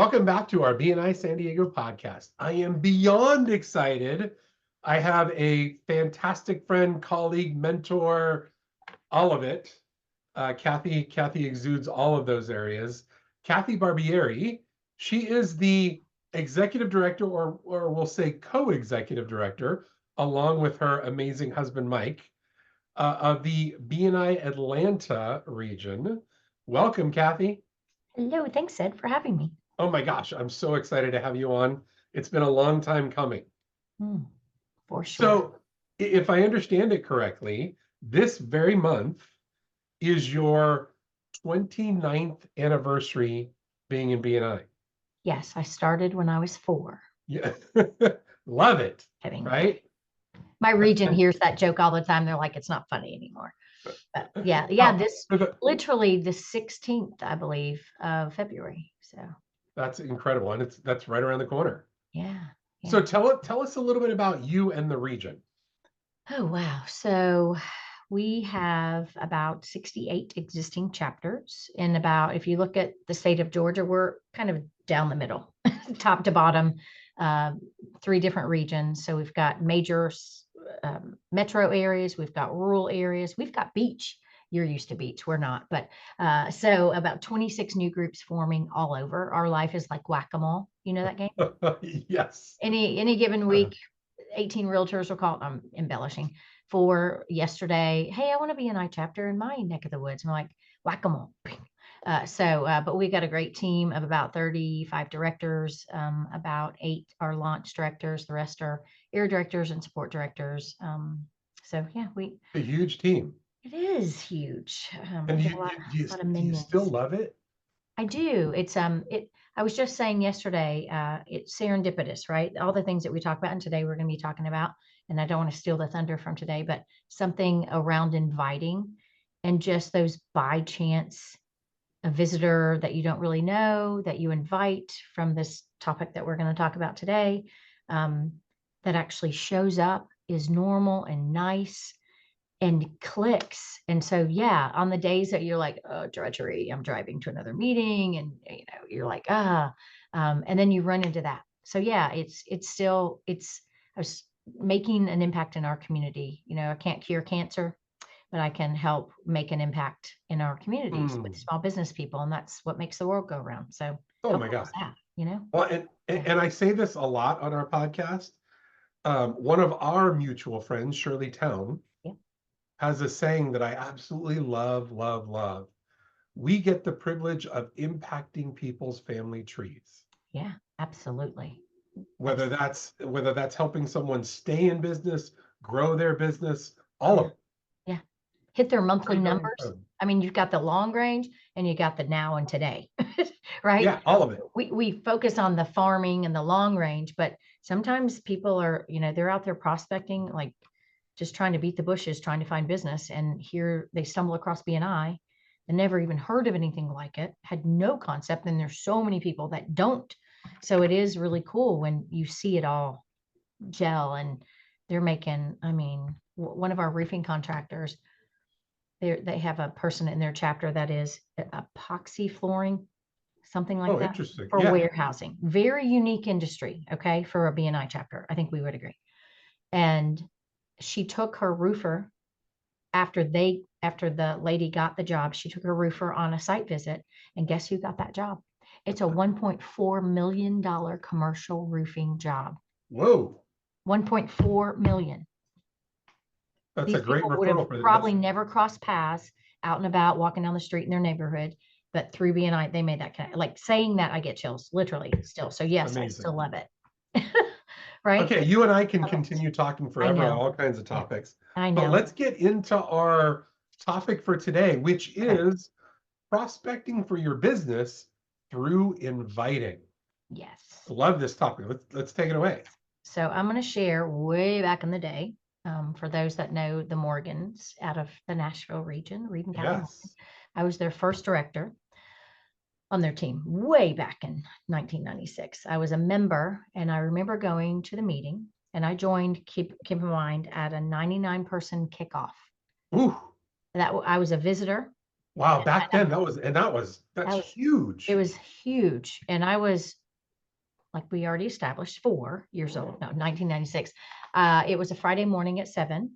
Welcome back to our BNI San Diego podcast. I am beyond excited. I have a fantastic friend, colleague, mentor, all of it. Cathy exudes all of those areas. Cathy Barbieri, she is the executive director, or we'll say co-executive director, along with her amazing husband, Mike, of the BNI Atlanta region. Welcome, Cathy. Hello, thanks, Ed, for having me. Oh my gosh, I'm so excited to have you on. It's been a long time coming. For sure. So, if I understand it correctly, this very month is your 29th anniversary being in BNI. Yes, I started when I was 4. Yeah. Love it. Kidding. Right? My region hears that joke all the time. They're like, it's not funny anymore. But yeah, this literally the 16th, I believe, of February. So that's incredible. And that's right around the corner. Yeah. So tell us a little bit about you and the region. Oh, wow. So we have about 68 existing chapters. And if you look at the state of Georgia, we're kind of down the middle, top to bottom, 3 different regions. So we've got major metro areas, we've got rural areas, we've got beach. You're used to beach, we're not. But so about 26 new groups forming all over. Our life is like whack-a-mole. You know that game? Yes. Any given week, 18 realtors will call, I'm embellishing, for yesterday, hey, I want to be an BNI chapter in my neck of the woods. I'm like, whack-a-mole. But we got a great team of about 35 directors, about 8 are launch directors, the rest are area directors and support directors. A huge team. It is huge. And do you still love it? I do. I was just saying yesterday, it's serendipitous, right? All the things that we talk about, and today we're going to be talking about, and I don't want to steal the thunder from today, but something around inviting and just those by chance, a visitor that you don't really know that you invite from this topic that we're going to talk about today, that actually shows up, is normal and nice and clicks. And so, on the days that you're like, oh, drudgery, I'm driving to another meeting, and you're like, and then you run into that. So I was making an impact in our community. I can't cure cancer, but I can help make an impact in our communities with small business people. And that's what makes the world go round. So, oh my gosh. Well, and I say this a lot on our podcast. One of our mutual friends, Shirley Town, has a saying that I absolutely love. We get the privilege of impacting people's family trees. Yeah, absolutely. Whether that's helping someone stay in business, grow their business, all of it. Yeah. Hit their monthly numbers. I mean, you've got the long range and you got the now and today, right? Yeah, all of it. We focus on the farming and the long range, but sometimes people are, they're out there prospecting, like just trying to beat the bushes, trying to find business. And here they stumble across BNI and never even heard of anything like it, had no concept. And there's so many people that don't. So it is really cool when you see it all gel, and they're making, one of our roofing contractors, they have a person in their chapter that is epoxy flooring, something like that, interesting. For warehousing. Very unique industry, okay, for a BNI chapter. I think we would agree. And she took her roofer after the lady got the job. She took her roofer on a site visit, and guess who got that job? It's a $1.4 million commercial roofing job. Whoa. 1.4 million. That's a great referral. Would have probably never crossed paths out and about, walking down the street in their neighborhood, but through BNI, they made that connection. Like saying that, I get chills, literally, still. So yes, amazing. I still love it. Right? Okay, you and I can continue talking forever on all kinds of topics. I know. But let's get into our topic for today, which is prospecting for your business through inviting. Yes. Love this topic. Let's take it away. So I'm going to share way back in the day, for those that know the Morgans out of the Nashville region, Reed and Cathy. Yes. I was their first director on their team way back in 1996. I was a member, and I remember going to the meeting, and I joined, keep in mind, at a 99-person kickoff. Ooh. I was a visitor, Wow, back And then that's was, huge. it was huge. And I was, like we already established, 4 years old, no, 1996. It was a Friday morning at 7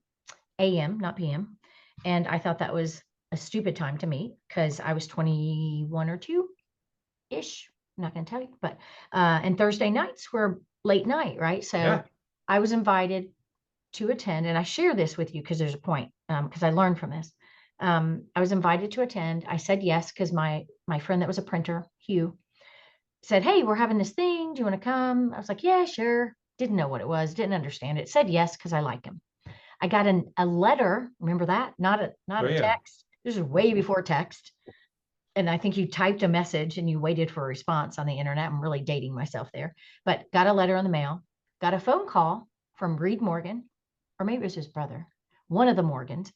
a.m., not p.m. And I thought that was a stupid time to meet because I was 21 or 2-ish. I'm not going to tell you, but and Thursday nights were late night, right? So Yeah. I was invited to attend, and I share this with you because there's a point, because I learned from this. I was invited to attend. I said yes because my friend that was a printer, Hugh, said, "Hey, we're having this thing. Do you want to come?" I was like, "Yeah, sure." Didn't know what it was, didn't understand it. Said yes because I like him. I got a letter. Remember that? Not Oh a yeah. text. This is way before text. And I think you typed a message and you waited for a response on the internet. I'm really dating myself there, but got a letter in the mail, got a phone call from Reed Morgan, or maybe it was his brother, one of the Morgans,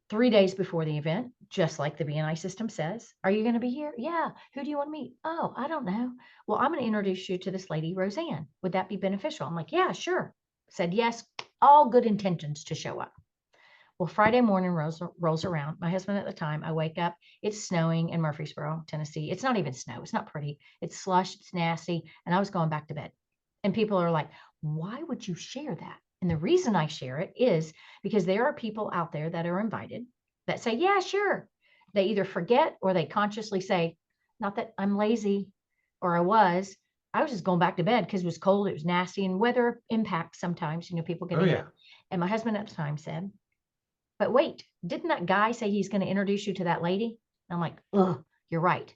3 days before the event, just like the BNI system says. "Are you going to be here?" "Yeah." "Who do you want to meet?" "Oh, I don't know." "Well, I'm going to introduce you to this lady, Roseanne. Would that be beneficial?" I'm like, "Yeah, sure." Said yes, all good intentions to show up. Well, Friday morning rolls around. My husband at the time, I wake up, it's snowing in Murfreesboro, Tennessee. It's not even snow. It's not pretty. It's slush. It's nasty. And I was going back to bed. And people are like, "Why would you share that?" And the reason I share it is because there are people out there that are invited that say, "Yeah, sure." They either forget or they consciously say, "Not that I'm lazy," or I was just going back to bed because it was cold, it was nasty, and weather impacts sometimes, people Oh getting yeah. up. And my husband at the time said, "But wait, didn't that guy say he's going to introduce you to that lady?" And I'm like, "Oh, you're right."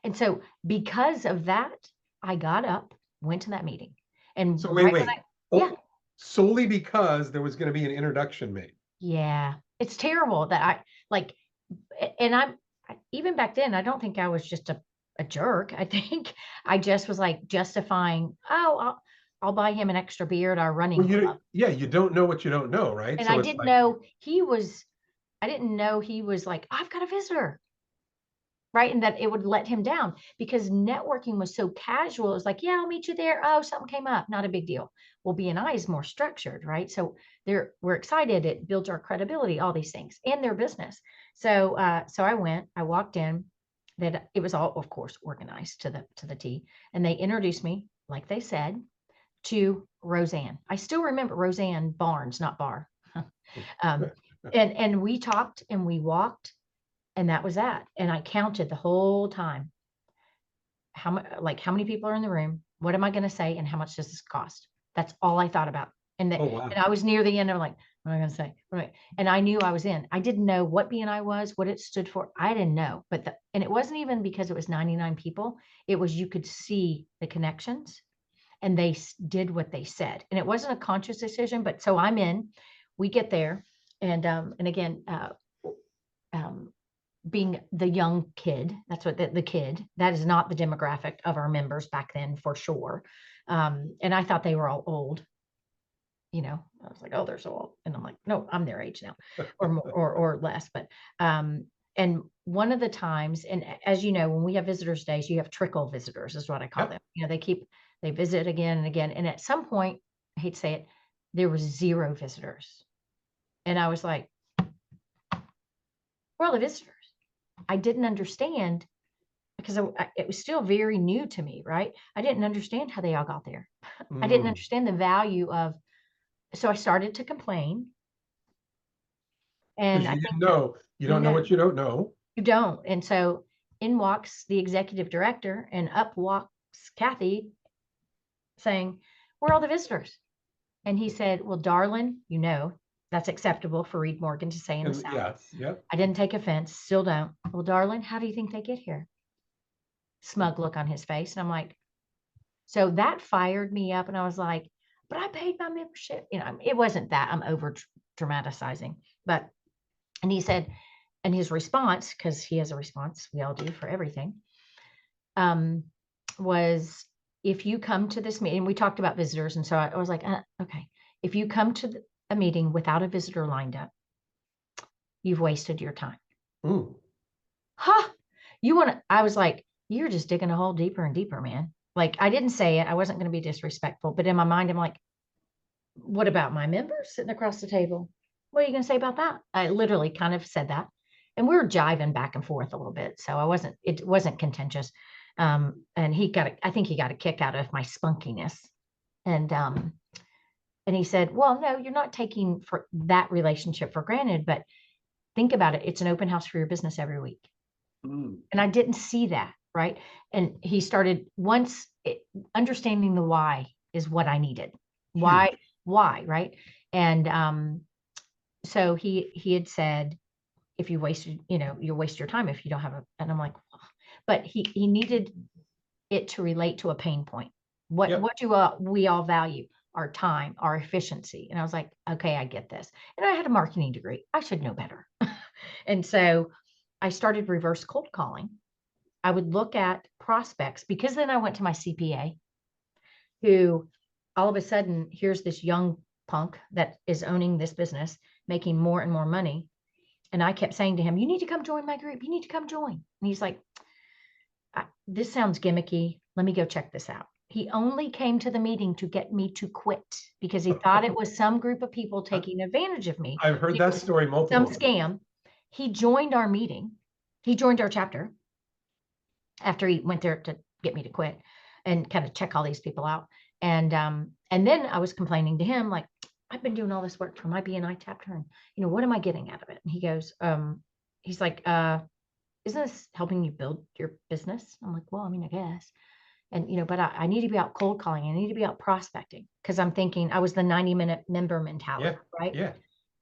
And so because of that, I got up, went to that meeting. And So right when wait. yeah, Oh, solely because there was going to be an introduction made. yeah, it's terrible that I like, and even back then, I don't think I was just a jerk. I think I just was like justifying, "Oh, I'll buy him an extra beer at our running Well, club." you don't know what you don't know, right? And So it's like, I didn't know he was like, "I've got a visitor." Right. And that it would let him down because networking was so casual. It was like, "Yeah, I'll meet you there. Oh, something came up. Not a big deal." Well, BNI is more structured, right? So we're excited. It builds our credibility, all these things, and their business. So I walked in, that it was all, of course, organized to the T. And they introduced me, like they said, to Roseanne. I still remember Roseanne Barnes, not Barr. um, and we talked and we walked, and that was that. And I counted the whole time. How many people are in the room? What am I going to say? And how much does this cost? That's all I thought about. oh wow. And I was near the end. I'm like, "What am I going to say?" And I knew I was in. I didn't know what BNI was, what it stood for. I didn't know. And it wasn't even because it was 99 people. It was, you could see the connections and they did what they said. And it wasn't a conscious decision, but so I'm in, we get there. And again, um, being the young kid, that's what the kid, that is not the demographic of our members back then for sure. And I thought they were all old. I was like, "Oh, they're so old." And I'm like, "No, I'm their age now," or more, or less. But and one of the times, and as you know, when we have visitors days, you have trickle visitors, is what I call Yep. them. They visit again and again. And at some point, I hate to say it, there were 0 visitors. And I was like, "Where are all the visitors?" I didn't understand because it was still very new to me, right? I didn't understand how they all got there. I didn't Mm. understand the value of, so I started to complain. And Because I you think didn't know. You don't know no, what you don't know. you don't. And so in walks the executive director, and up walks Cathy saying, "Where are all the visitors?" And he said, "Well, darling, that's acceptable for Reed Morgan to say in the And South." yes, yep. I didn't take offense, still don't. "Well, darling, how do you think they get here?" Smug look on his face. And I'm like, so that fired me up. And I was like, "But I paid my membership." It wasn't that, I'm over dramatizing. But, and he said, and his response, because he has a response, we all do for everything, um, was, "If you come to this meeting," we talked about visitors. And so I was like, okay, "If you come to a meeting without a visitor lined up, you've wasted your time." Mm. Huh? I was like, "You're just digging a hole deeper and deeper, man." Like, I didn't say it. I wasn't going to be disrespectful, but in my mind, I'm like, "What about my members sitting across the table? What are you going to say about that?" I literally kind of said that. and we were jiving back and forth a little bit. So it wasn't contentious. And I think he got a kick out of my spunkiness. And he said, well, no, you're not taking for that relationship for granted, but think about it. It's an open house for your business every week. And I didn't see that. Right. And he started understanding the why is what I needed. Why, right. And so he had said, if you wasted, you'll waste your time if you don't have and I'm like, oh. But he needed it to relate to a pain point. What do we all value? Our time, our efficiency. And I was like, okay, I get this. And I had a marketing degree. I should know better. And so I started reverse cold calling. I would look at prospects, because then I went to my CPA, who all of a sudden, here's this young punk that is owning this business, making more and more money. And I kept saying to him, you need to come join my group. You need to come join. And he's like, this sounds gimmicky. Let me go check this out. He only came to the meeting to get me to quit because he thought it was some group of people taking advantage of me. I've heard that story multiple times. Some scam. He joined our meeting. He joined our chapter after he went there to get me to quit and kind of check all these people out. And then I was complaining to him, like, I've been doing all this work for my BNI chapter, and what am I getting out of it? And he goes, he's like, isn't this helping you build your business? I'm like, well, I mean, I guess. And, but I need to be out cold calling. I need to be out prospecting, because I'm thinking I was the 90-minute member mentality, right? Yeah.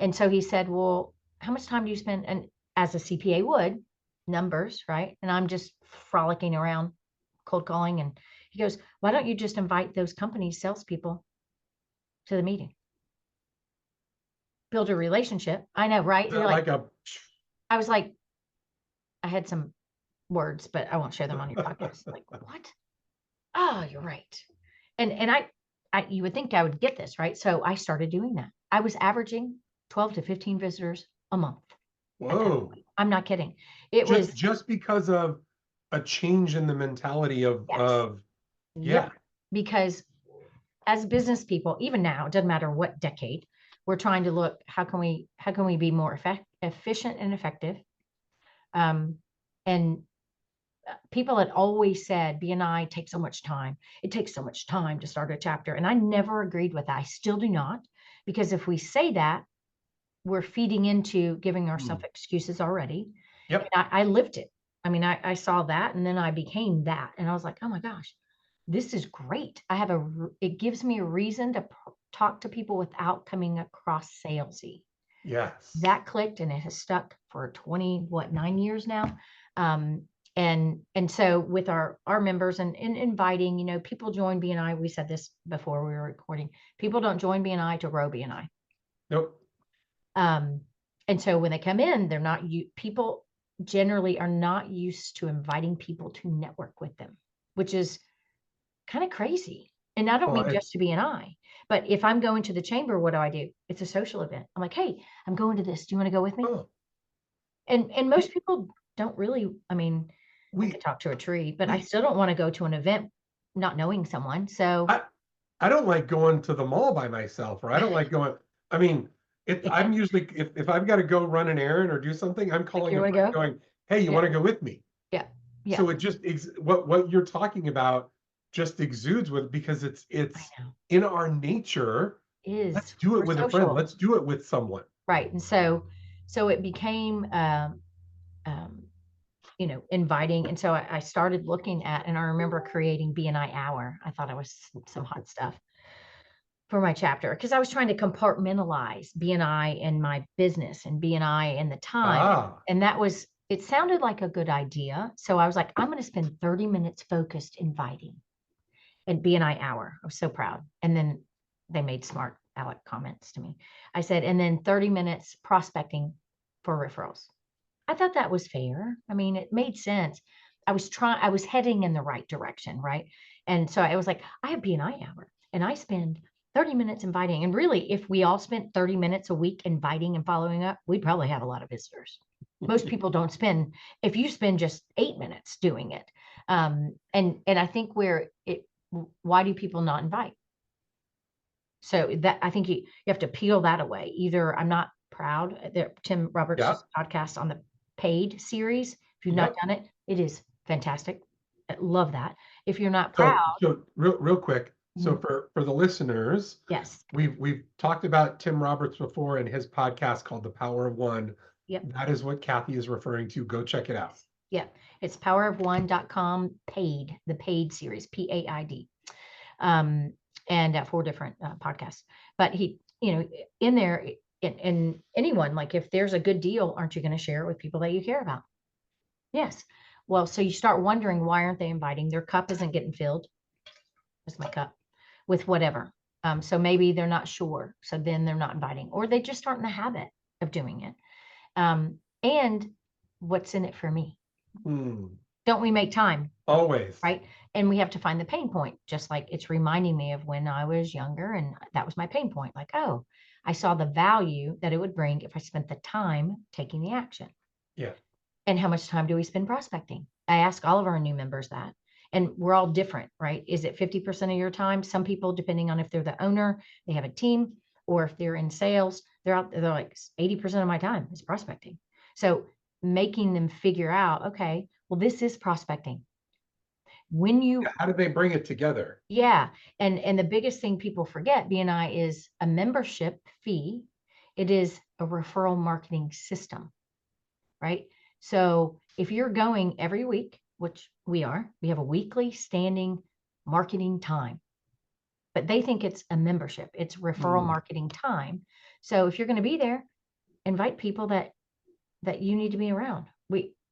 And so he said, well, how much time do you spend? And as a CPA would, numbers, right? And I'm just frolicking around cold calling. And he goes, why don't you just invite those companies' salespeople to the meeting? Build a relationship. I know, right? I was like, I had some words, but I won't share them on your podcast. Like, what? Oh, you're right. And I you would think I would get this, right? So I started doing that. I was averaging 12 to 15 visitors a month. Whoa. I'm not kidding. It was just because of a change in the mentality of because as business people, even now, it doesn't matter what decade, we're trying to look, how can we be more efficient and effective? And people had always said, BNI takes so much time. It takes so much time to start a chapter. And I never agreed with that. I still do not, because if we say that, we're feeding into giving ourselves excuses already. Yep. And I lived it. I mean, I saw that, and then I became that. And I was like, oh my gosh, this is great. It gives me a reason to talk to people without coming across salesy. Yes. That clicked, and it has stuck for 9 years now. And so with our members and inviting, people join BNI. We said this before we were recording. People don't join BNI to grow BNI. Nope. And so when they come in, people generally are not used to inviting people to network with them, which is kind of crazy. And I don't mean just to BNI, but if I'm going to the chamber, what do? It's a social event. I'm like, hey, I'm going to this. Do you want to go with me? Oh. And most people don't really, I mean, we could talk to a tree, but I still don't want to go to an event not knowing someone. So I don't like going to the mall by myself, or I don't like going, I mean, I'm usually, if I've got to go run an errand or do something, I'm calling a friend going, hey, you want to go with me? Yeah. So it just, what you're talking about just exudes because it's in our nature. Let's do it with a friend. Let's do it with someone. Right. And so it became, inviting. And so I started looking at, and I remember creating BNI Hour. I thought I was some hot stuff for my chapter, because I was trying to compartmentalize BNI and my business and BNI and the time. And it sounded like a good idea. So I was like, I'm going to spend 30 minutes focused inviting and BNI Hour. I was so proud. And then they made smart aleck comments to me. I said, and then 30 minutes prospecting for referrals. I thought that was fair. I mean, it made sense. I was heading in the right direction, right? And so I was like, I have BNI Hour, and I spend 30 minutes inviting. And really, if we all spent 30 minutes a week inviting and following up, we'd probably have a lot of visitors. Most people don't spend, if you spend just 8 minutes doing it. And I think why do people not invite? So that, I think you have to peel that away. Either I'm not proud. Tim Roberts' podcast on the paid series. If you've not Yep. done it, it is fantastic. I love that. If you're not So, proud, so real quick. So Mhm. for the listeners, Yes. we've talked about Tim Roberts before in his podcast called The Power of One. Yep. That is what Cathy is referring to. Go check it out. Yeah. It's powerofone.com paid, the paid series, PAID. And 4 different podcasts. But he, in there, and anyone, like if there's a good deal, aren't you going to share it with people that you care about? Yes. Well, so you start wondering, why aren't they inviting? Their cup isn't getting filled. That's my cup with whatever. So maybe they're not sure. So then they're not inviting, or they just aren't in the habit of doing it. And what's in it for me? Don't we make time? Always. Right. And we have to find the pain point, just like it's reminding me of when I was younger. And that was my pain point. Like, oh, I saw the value that it would bring if I spent the time taking the action. Yeah. And how much time do we spend prospecting? I ask all of our new members that. And we're all different, right? Is it 50% of your time? Some people, depending on if they're the owner, they have a team, or if they're in sales, they're like 80% of my time is prospecting. So making them figure out, okay, well, this is prospecting. When you, How did they bring it together? yeah. And the biggest thing people forget, BNI is a membership fee. It is a referral marketing system, right? So if you're going every week, which we have a weekly standing marketing time, but they think it's a membership. It's referral marketing time. So if you're going to be there, invite people that you need to be around.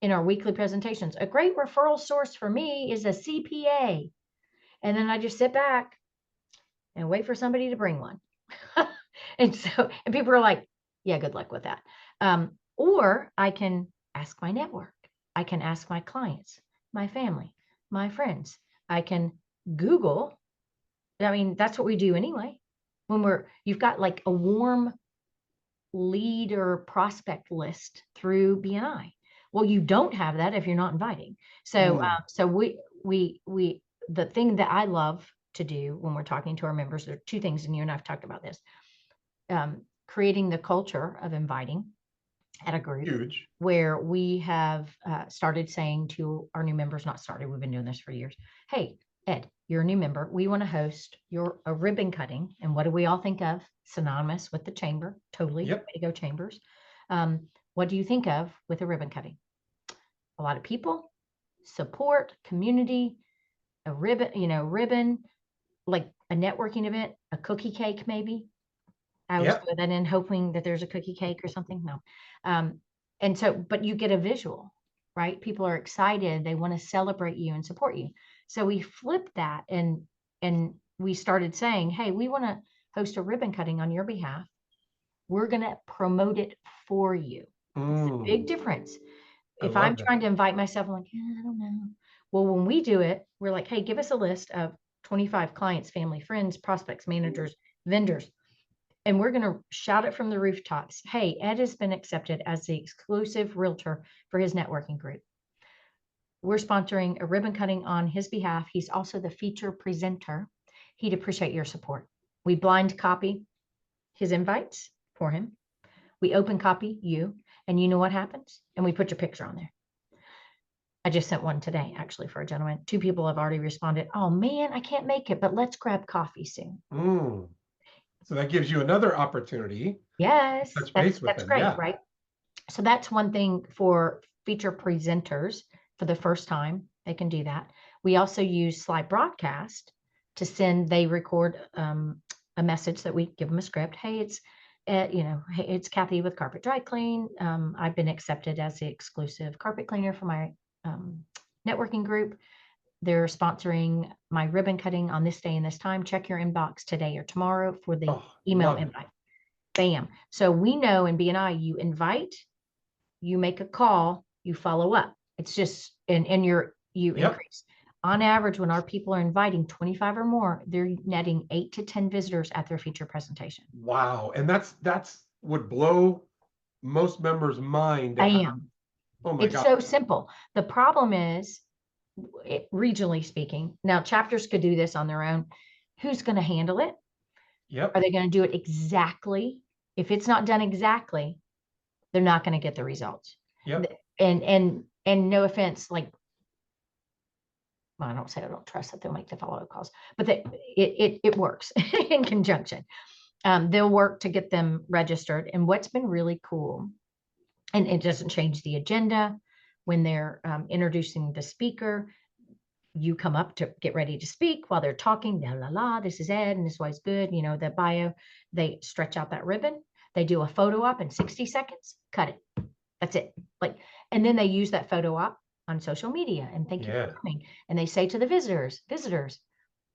In our weekly presentations, a great referral source for me is a CPA. And then I just sit back and wait for somebody to bring one. And people are like, yeah, good luck with that. Or I can ask my network. I can ask my clients, my family, my friends. I can Google. I mean, that's what we do anyway. When you've got like a warm lead or prospect list through BNI. Well, you don't have that if you're not inviting. So, the thing that I love to do when we're talking to our members, there are 2 things, and you and I've talked about this. Creating the culture of inviting at a group. Huge. Where we have started saying to our new members, not started, we've been doing this for years. Hey, Ed, you're a new member. We want to host a ribbon cutting. And what do we all think of? Synonymous with the chamber. Totally. Yep. Way to go, chambers. What do you think of with a ribbon cutting? A lot of people, support, community, a ribbon, like a networking event, a cookie cake, maybe. I always throw that in, hoping that there's a cookie cake or something. No. And so, but you get a visual, right? People are excited. They want to celebrate you and support you. So we flipped that and we started saying, hey, we want to host a ribbon cutting on your behalf. We're going to promote it for you. It's a big difference. If I'm trying to invite myself, I'm like, yeah, I don't know. Well, when we do it, we're like, hey, give us a list of 25 clients, family, friends, prospects, managers, vendors. And we're going to shout it from the rooftops. Hey, Ed has been accepted as the exclusive realtor for his networking group. We're sponsoring a ribbon cutting on his behalf. He's also the feature presenter. He'd appreciate your support. We blind copy his invites for him. We open copy you, and you know what happens? And we put your picture on there. I just sent one today, actually, for a gentleman. 2 people have already responded. Oh man, I can't make it, but let's grab coffee soon. So that gives you another opportunity. Yes, Touch base with that's them. great, Yeah. right? So that's one thing for feature presenters for the first time. They can do that. We also use Slide Broadcast to send. They record a message that we give them a script. Hey, hey, it's Cathy with Carpet Dry Clean. I've been accepted as the exclusive carpet cleaner for my networking group. They're sponsoring my ribbon cutting on this day and this time. Check your inbox today or tomorrow for the email invite. Bam. So we know in BNI, you invite, you make a call, you follow up. It's just, and you increase. On average, when our people are inviting 25 or more, they're netting 8 to 10 visitors at their feature presentation. Wow. And that's would blow most members' mind. I am. Oh my God. It's so simple. The problem is, regionally speaking, now chapters could do this on their own. Who's going to handle it? Yep. Are they going to do it exactly? If it's not done exactly, they're not going to get the results. Yep. And no offense, like, well, I don't say I don't trust that they'll make the follow-up calls, but it works in conjunction. They'll work to get them registered. And what's been really cool, and it doesn't change the agenda when they're introducing the speaker. You come up to get ready to speak while they're talking, la la la, this is Ed and this is why it's good, the bio. They stretch out that ribbon, they do a photo op in 60 seconds, cut it. That's it. Like, and then they use that photo op on social media and thank you for coming. And they say to the visitors,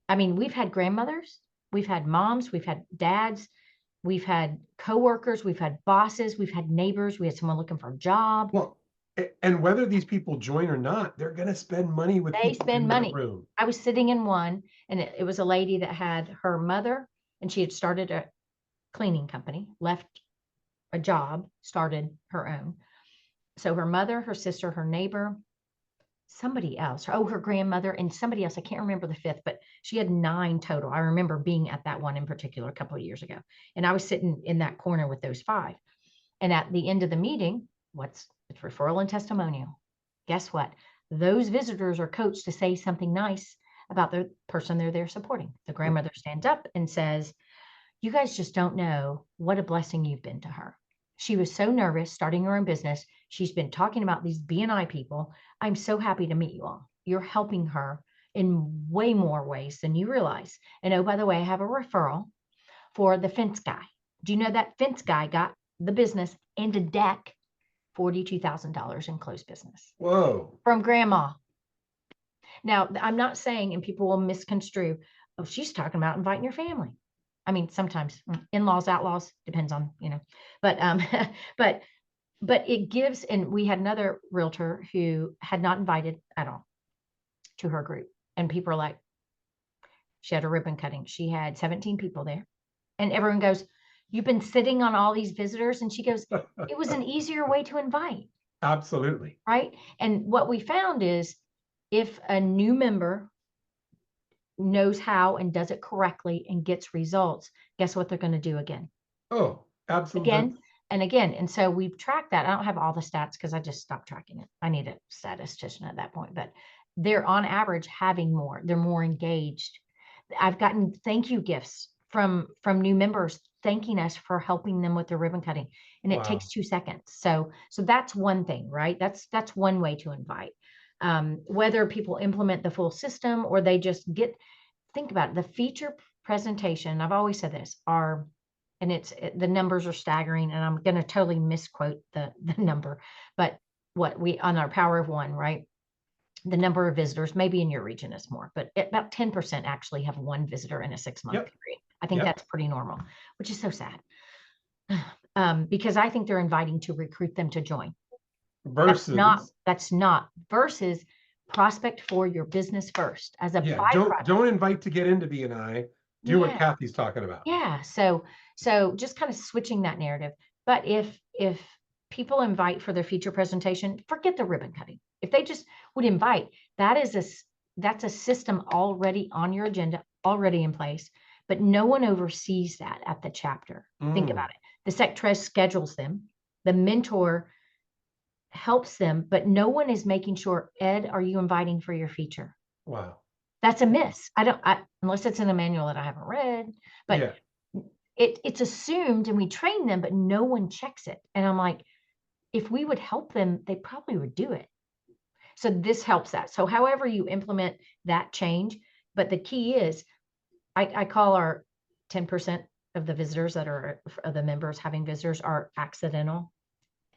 I mean, we've had grandmothers, we've had moms, we've had dads, we've had coworkers, we've had bosses, we've had neighbors, we had someone looking for a job. Well, and whether these people join or not, they're going to spend money with They people spend in money. that room. I was sitting in one, and it was a lady that had her mother, and she had started a cleaning company, left a job, started her own. So her mother, her sister, her neighbor, somebody else, her grandmother, and somebody else, I can't remember the fifth, but she had 9 total. I remember being at that one in particular a couple of years ago, and I was sitting in that corner with those 5. And at the end of the meeting, it's referral and testimonial. Guess what? Those visitors are coached to say something nice about the person they're there supporting. The grandmother stands up and says, you guys just don't know what a blessing you've been to her. She was so nervous starting her own business. She's been talking about these BNI people. I'm so happy to meet you all. You're helping her in way more ways than you realize. And oh, by the way, I have a referral for the fence guy. Do you know that fence guy got the business and a deck, $42,000 in closed business? Whoa. From grandma. Now, I'm not saying, and people will misconstrue, oh, she's talking about inviting your family. I mean, sometimes in-laws, outlaws, depends on, but, but it gives, and we had another realtor who had not invited at all to her group. And people are like, she had a ribbon cutting. She had 17 people there. And everyone goes, you've been sitting on all these visitors. And she goes, it was an easier way to invite. Absolutely. Right. And what we found is if a new member knows how and does it correctly and gets results, guess what they're going to do again? Oh, absolutely. Again and again. And so we've tracked that. I don't have all the stats because I just stopped tracking it. I need a statistician at that point, but they're on average having more. They're more engaged. I've gotten thank you gifts from new members thanking us for helping them with their ribbon cutting, and it takes 2 seconds. So that's one thing, right? That's one way to invite. Whether people implement the full system or they just think about it, the feature presentation. I've always said this and the numbers are staggering, and I'm going to totally misquote the number, but what we on our power of one, right? The number of visitors, maybe in your region is more, but about 10% actually have 1 visitor in a 6-month period. I think that's pretty normal, which is so sad. Because I think they're inviting to recruit them to join. Versus that's not versus prospect for your business first as a byproduct. Don't invite to get into BNI. Do what Cathy's talking about. Yeah. So just kind of switching that narrative. But if people invite for their feature presentation, forget the ribbon cutting. If they just would invite, that's a system already on your agenda, already in place, but no one oversees that at the chapter. Think about it. The secretary schedules them. The mentor helps them, but no one is making sure, Ed, are you inviting for your feature? Wow. That's a miss. Unless it's in a manual that I haven't read, but it's assumed and we train them, but no one checks it. And I'm like, if we would help them, they probably would do it. So this helps that. So however you implement that change, but the key is I call our 10% of the visitors that are of the members having visitors are accidental.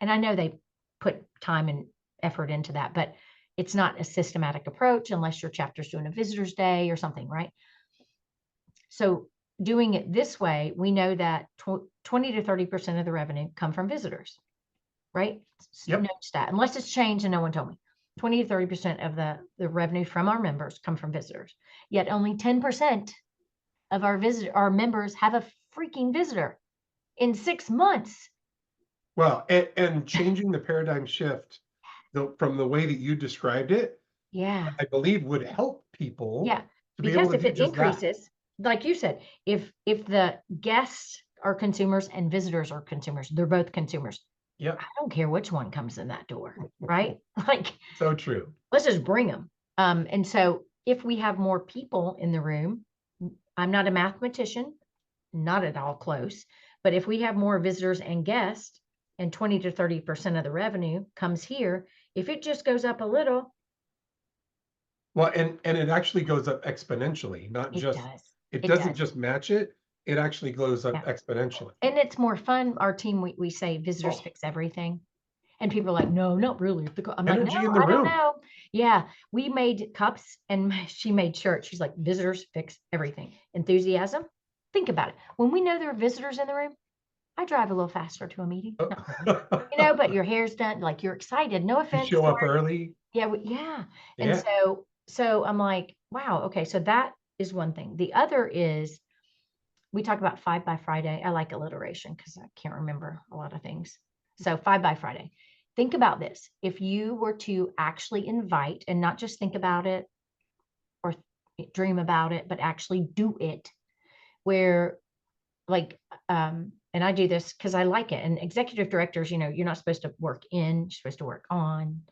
And I know they put time and effort into that, but it's not a systematic approach unless your chapter's doing a visitor's day or something, right? So doing it this way, we know that 20 to 30% of the revenue come from visitors, right? Yep. No stat, unless it's changed and no one told me. 20 to 30% of the revenue from our members come from visitors. Yet only 10% of our members have a freaking visitor in 6 months. Well, and changing the paradigm shift from the way that you described it, I believe would help people. Yeah, because if it increases, like you said, if the guests are consumers and visitors are consumers, they're both consumers. Yep. I don't care which one comes in that door, right? Like, So true. let's just bring them. And so if we have more people in the room, I'm not a mathematician, not at all close, but if we have more visitors and guests and 20 to 30% of the revenue comes here, if it just goes up a little, Well, and it actually goes up exponentially, not it just, does. it It doesn't does. just match it. It actually goes up Yeah. exponentially. And it's more fun. Our team, we say visitors Oh, fix everything. And people are like, no, not really. I'm like, no, energy in the I don't room. know. Yeah, we made cups and she made shirts. She's like, visitors fix everything. Enthusiasm. Think about it. When we know there are visitors in the room, I drive a little faster to a meeting. Not really. But your hair's done, like you're excited. No You offense, show up Lori. early. Yeah, yeah. And Yeah. so I'm like, wow, okay. So that is one thing. The other is we talk about 5 by Friday. I like alliteration because I can't remember a lot of things. So 5 by Friday. Think about this. If you were to actually invite and not just think about it or dream about it, but actually do it, where like, and I do this because I like it. And executive directors, you're not supposed to work in, you're supposed to work on,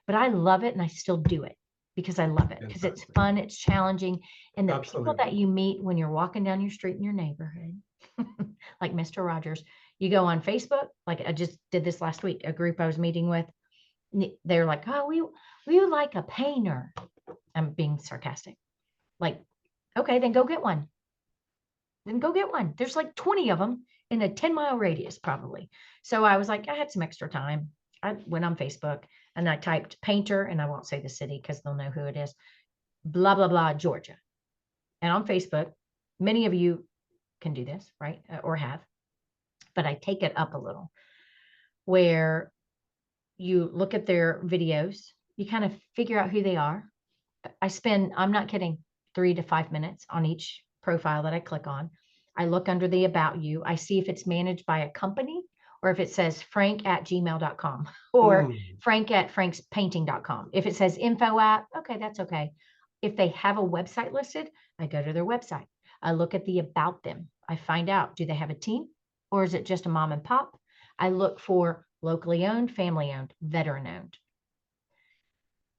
but I love it and I still do it because I love it because it's Fantastic. fun, it's challenging. And the people Absolutely. that you meet when you're walking down your street in your neighborhood, like Mr. Rogers, you go on Facebook, like I just did this last week, a group I was meeting with, they're like, oh, we like a painter. I'm being sarcastic. Like, okay, then go get one. Then go get one. There's like 20 of them in a 10-mile radius, probably. So I was like, I had some extra time. I went on Facebook and I typed painter, and I won't say the city because they'll know who it is, blah, blah, blah, Georgia. And on Facebook, many of you can do this, right? Or have, but I take it up a little where you look at their videos, you kind of figure out who they are. I'm not kidding, 3 to 5 minutes on each profile that I click on. I look under the about you. I see if it's managed by a company or if it says frank@gmail.com or frank@frankspainting.com. If it says info at, okay, that's okay. If they have a website listed, I go to their website. I look at the about them. I find out, do they have a team or is it just a mom and pop? I look for locally owned, family owned, veteran owned.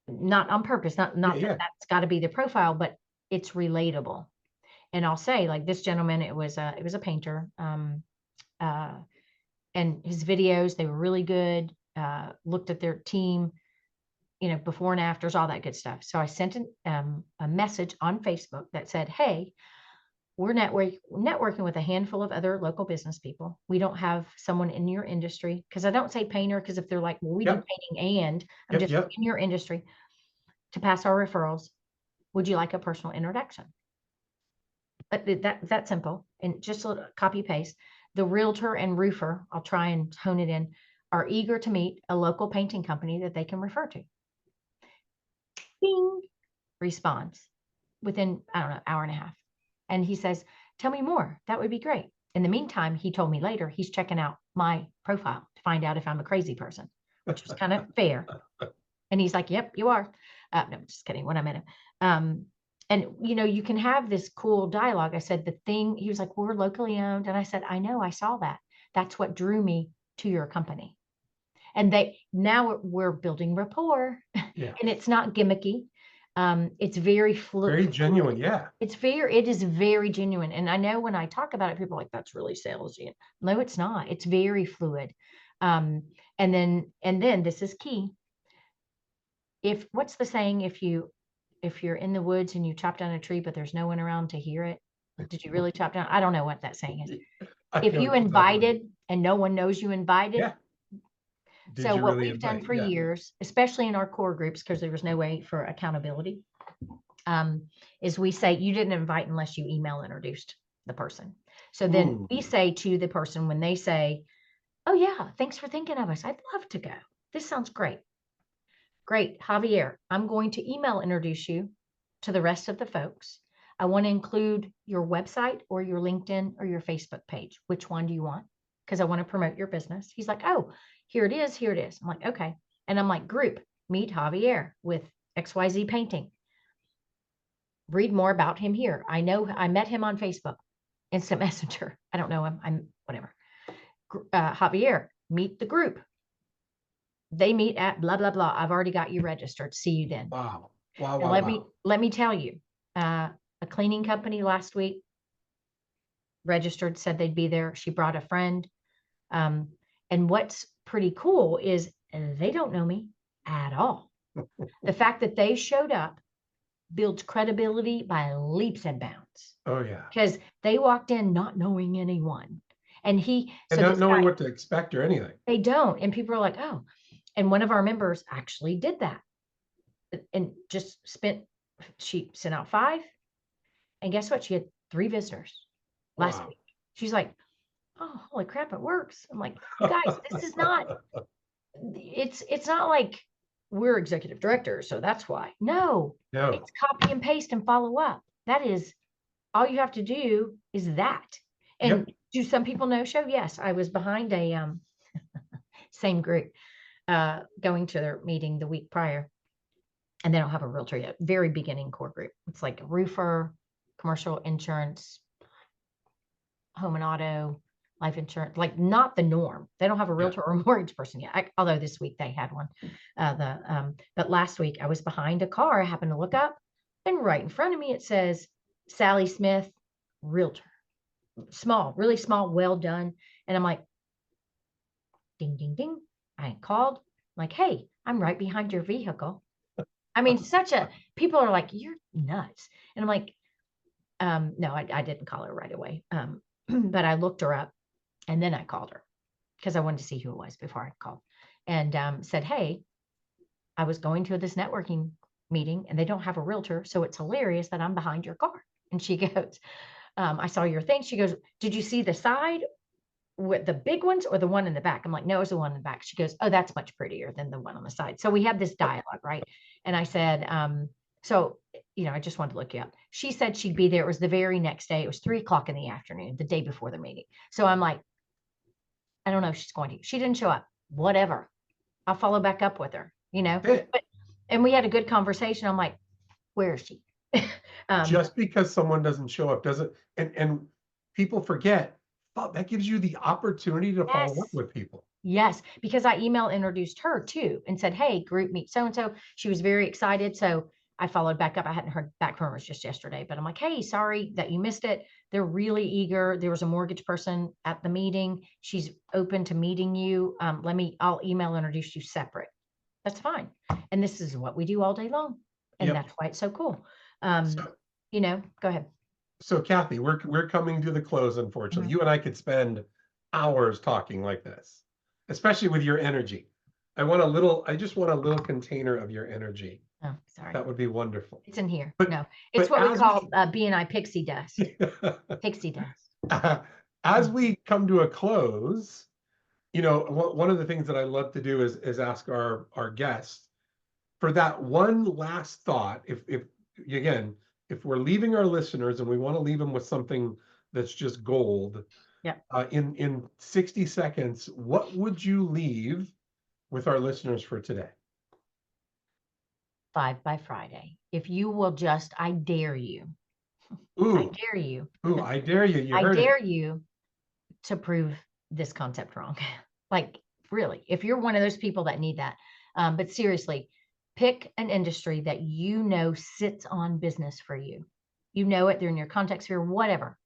Not on purpose, not Yeah. that Yeah. that's got to be the profile, but it's relatable. And I'll say, like this gentleman, it was a painter, uh, and his videos, they were really good. Looked at their team, before and afters, all that good stuff. So I sent a message on Facebook that said, hey, we're networking with a handful of other local business people. We don't have someone in your industry, because I don't say painter, because if they're like, well, we do Yep. painting and I'm Yep. just Yep. in your industry to pass our referrals. Would you like a personal introduction? But that's simple. And just a copy paste. The realtor and roofer, I'll try and hone it in, are eager to meet a local painting company that they can refer to. Bing, response within, I don't know, hour and a half. And he says, tell me more. That would be great. In the meantime, he told me later he's checking out my profile to find out if I'm a crazy person, which was kind of fair. And he's like, yep, you are. No, I'm just kidding when I met him. And you can have this cool dialogue. I said, he was like, we're locally owned. And I said, I know, I saw that. That's what drew me to your company. And now we're building rapport. Yeah. And it's not gimmicky. It's very Very genuine. Yeah. it is very genuine. And I know when I talk about it, people are like, that's really salesy. No, it's not. It's very fluid. And then this is key. What's the saying? If you're in the woods and you chop down a tree, but there's no one around to hear it, did you really chop down? I don't know what that saying is. I If know you what you're talking about. invited and no one knows you invited. Yeah. Did So you what really we've done invite? for Yeah. years, especially in our core groups, because there was no way for accountability, is we say you didn't invite unless you email introduced the person. So then we say to the person when they say, oh yeah, thanks for thinking of us. I'd love to go. This sounds great. Great, Javier, I'm going to email introduce you to the rest of the folks. I want to include your website or your LinkedIn or your Facebook page. Which one do you want? Because I want to promote your business. He's like, oh, here it is. Here it is. I'm like, okay. And I'm like, group, meet Javier with XYZ Painting. Read more about him here. I know I met him on Facebook, Instant Messenger. I don't know him. I'm whatever. Javier, meet the group. they meet at blah, blah, blah. I've already got you registered. See you then. Wow. Wow. And Wow. Wow. let me tell you, a cleaning company last week registered, said they'd be there. She brought a friend. And what's pretty cool is they don't know me at all. The fact that they showed up builds credibility by leaps and bounds, Oh yeah. because they walked in not knowing anyone. And And not knowing what to expect or anything. they don't. And people are like, oh, and one of our members actually did that and just she sent out 5. And guess what? She had 3 visitors last Wow. week. She's like, oh, holy crap, it works. I'm like, you guys, this is not, it's not like we're executive directors, so that's why. No, it's copy and paste and follow up. That is all you have to do is that. And do some people no show? Yes, I was behind a same group going to their meeting the week prior, and they don't have a realtor yet. Very beginning core group. It's like a roofer, commercial insurance, home and auto, life insurance, like not the norm. They don't have a realtor or a mortgage person yet. Although this week they had one. But last week I was behind a car. I happened to look up, and right in front of me it says Sally Smith, realtor. Small, really small, well done. And I'm like, ding, ding, ding. I ain't called. I'm like, hey, I'm right behind your vehicle. I mean, people are like, you're nuts. And I'm like, no, I didn't call her right away. But I looked her up and then I called her because I wanted to see who it was before I called, and said, hey, I was going to this networking meeting and they don't have a realtor. So it's hilarious that I'm behind your car. And she goes, I saw your thing. She goes, did you see the side with the big ones or the one in the back? I'm like, no, it's the one in the back. She goes, oh, that's much prettier than the one on the side. So we had this dialogue, right? And I said, so, I just wanted to look you up. She said she'd be there. It was the very next day. It was 3:00 in the afternoon, the day before the meeting. So I'm like, I don't know if she's going to. She didn't show up. Whatever. I'll follow back up with her, and we had a good conversation. I'm like, where is she? Just because someone doesn't show up doesn't, and people forget, that gives you the opportunity to follow up with people. Yes, because I introduced her too and said, hey, group meet so-and-so. She was very excited. So I followed back up. I hadn't heard back from her. It was just yesterday, but I'm like, hey, sorry that you missed it. They're really eager. There was a mortgage person at the meeting. She's open to meeting you. I'll email introduce you separate. That's fine. And this is what we do all day long. And that's why it's so cool. Go ahead. So Cathy, we're coming to the close, unfortunately. You and I could spend hours talking like this, especially with your energy. I just want a little container of your energy. Oh, sorry. That would be wonderful. It's in here. It's what we call BNI pixie dust. Pixie dust. As we come to a close, one of the things that I love to do is ask our guests for that one last thought. If we're leaving our listeners and we want to leave them with something that's just gold, in 60 seconds, what would you leave with our listeners for today? 5 by Friday. If you will just, I dare you. Ooh. I dare you. Ooh, I dare you. I dare you to prove this concept wrong. Like, really, if you're one of those people that need that. But seriously, pick an industry that sits on business for you. They're in your contact sphere, whatever.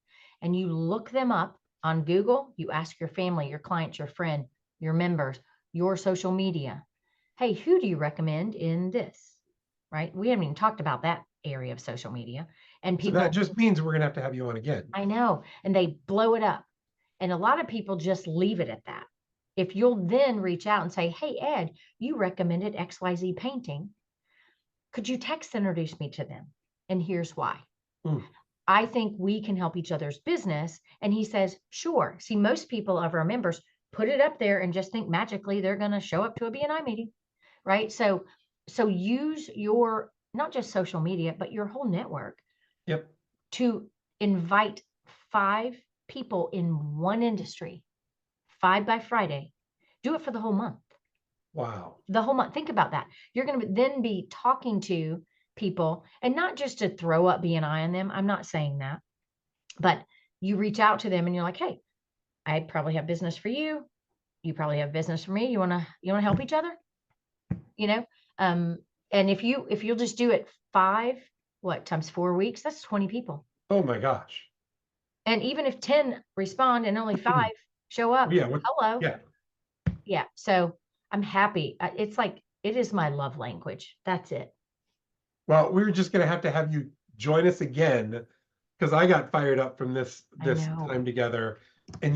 And you look them up on Google. You ask your family, your clients, your friend, your members, your social media. Hey, who do you recommend in this? Right? We haven't even talked about that area of social media. And people, so that just means we're going to have you on again. I know. And they blow it up. And a lot of people just leave it at that. If you'll then reach out and say, hey, Ed, you recommended XYZ painting. Could you text introduce me to them? And here's why. I think we can help each other's business. And he says, sure. See, most people of our members put it up there and just think magically they're going to show up to a BNI meeting, right? So use your, not just social media, but your whole network to invite 5 people in one industry, 5 by Friday. Do it for the whole month. Wow. The whole month. Think about that. You're going to then be talking to people, and not just to throw up BNI on them. I'm not saying that, but you reach out to them and you're like, hey, I probably have business for you. You probably have business for me. You want to help each other? you know? And if you'll just do it 5, times 4 weeks, that's 20 people. Oh my gosh. And even if 10 respond and only 5 show up, Yeah. hello. Yeah. Yeah. So I'm happy. It's like, it is my love language. That's it. Well, we're just going to have you join us again, because I got fired up from this know. time together, and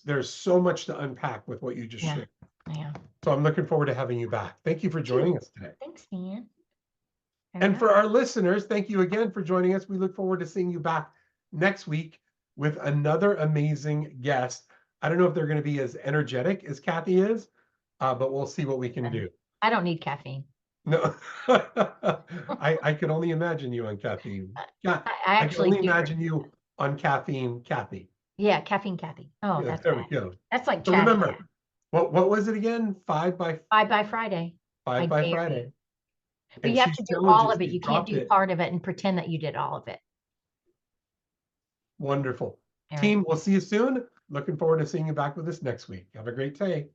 there's so much to unpack with what you just shared. Yeah. So I'm looking forward to having you back. Thank you for joining us today. Thanks, man. And for our listeners, thank you again for joining us. We look forward to seeing you back next week with another amazing guest. I don't know if they're going to be as energetic as Cathy is, but we'll see what we can do. I don't need caffeine. No, I could only imagine you on caffeine. Yeah, I actually can only imagine you on caffeine, Cathy. Yeah, caffeine, Cathy. Oh, Yeah, that's there bad. we go. That's like So chatting. remember, what was it again? 5 by 5 by Friday. 5 by Friday. But you have to do all of it. You can't do part of it and pretend that you did all of it. Wonderful. Team, we'll see you soon. Looking forward to seeing you back with us next week. Have a great day.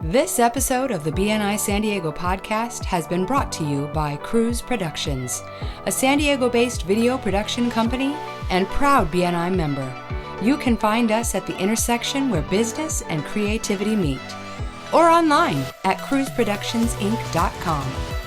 This episode of the BNI San Diego Podcast has been brought to you by Cruise Productions, a San Diego-based video production company and proud BNI member. You can find us at the intersection where business and creativity meet, or online at cruiseproductionsinc.com.